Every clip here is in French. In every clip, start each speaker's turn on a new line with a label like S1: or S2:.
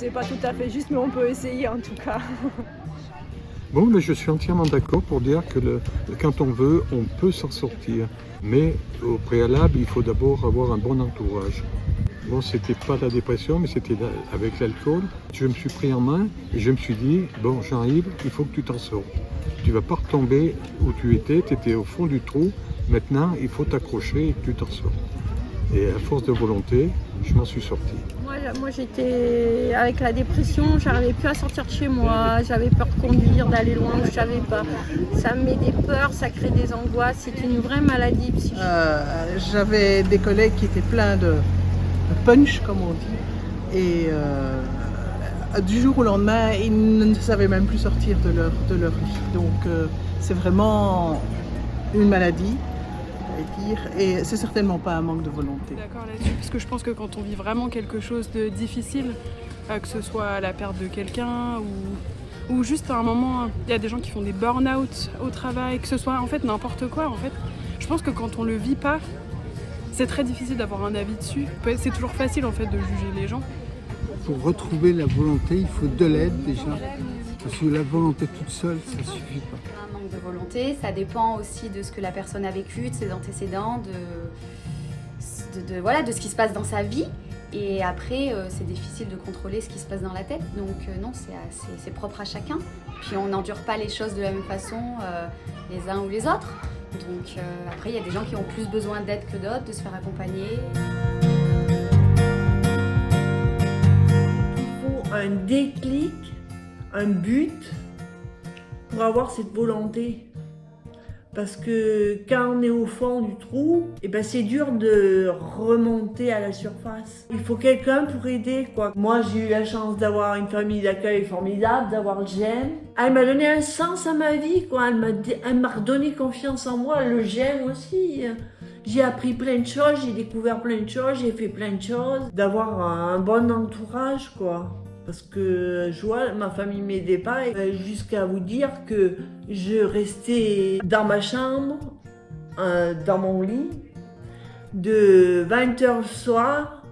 S1: c'est pas tout à fait juste, mais on peut essayer en tout cas.
S2: Bon, mais je suis entièrement d'accord pour dire que quand on veut, on peut s'en sortir. Mais au préalable, il faut d'abord avoir un bon entourage. Bon, c'était pas la dépression, mais c'était avec l'alcool. Je me suis pris en main et je me suis dit, bon, Jean-Yves, il faut que tu t'en sortes. Tu vas pas retomber où tu étais au fond du trou. Maintenant, il faut t'accrocher et que tu t'en sortes. Et à force de volonté, je m'en suis sorti.
S1: Moi j'étais avec la dépression, j'arrivais plus à sortir de chez moi, j'avais peur de conduire, d'aller loin où je savais pas. Ça me met des peurs, ça crée des angoisses, c'est une vraie maladie psychique.
S3: J'avais des collègues qui étaient pleins de punch, comme on dit, et du jour au lendemain, ils ne savaient même plus sortir de leur lit. Donc c'est vraiment une maladie. Et c'est certainement pas un manque de volonté.
S4: D'accord là-dessus, parce que je pense que quand on vit vraiment quelque chose de difficile, que ce soit la perte de quelqu'un ou juste à un moment, il y a des gens qui font des burn-out au travail, que ce soit en fait n'importe quoi. En fait, je pense que quand on le vit pas, c'est très difficile d'avoir un avis dessus. C'est toujours facile en fait de juger les gens.
S5: Pour retrouver la volonté, il faut de l'aide déjà. Parce que la volonté toute seule, ça ne suffit pas.
S6: Un manque de volonté, ça dépend aussi de ce que la personne a vécu, de ses antécédents, voilà, de ce qui se passe dans sa vie. Et après, c'est difficile de contrôler ce qui se passe dans la tête. Donc non, c'est propre à chacun. Puis on n'endure pas les choses de la même façon les uns ou les autres. Donc après, il y a des gens qui ont plus besoin d'aide que d'autres, de se faire accompagner.
S7: Il faut un déclic, un but pour avoir cette volonté. Parce que quand on est au fond du trou, c'est dur de remonter à la surface. Il faut quelqu'un pour aider, quoi. Moi, j'ai eu la chance d'avoir une famille d'accueil formidable, d'avoir le GEM. Elle m'a donné un sens à ma vie, quoi. Elle m'a redonné confiance en moi, le GEM aussi. J'ai appris plein de choses, j'ai découvert plein de choses, j'ai fait plein de choses. D'avoir un bon entourage, quoi. Parce que je vois, ma famille m'aidait pas, jusqu'à vous dire que je restais dans ma chambre, dans mon lit, de 20h le soir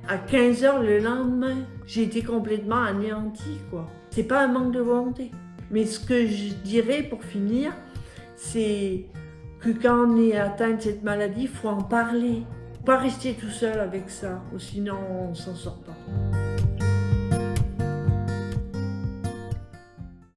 S7: à 15h le lendemain. J'ai été complètement anéantie, quoi. C'est pas un manque de volonté. Mais ce que je dirais pour finir, c'est que quand on est atteint de cette maladie, il faut en parler. Pas rester tout seul avec ça, ou sinon on s'en sort pas.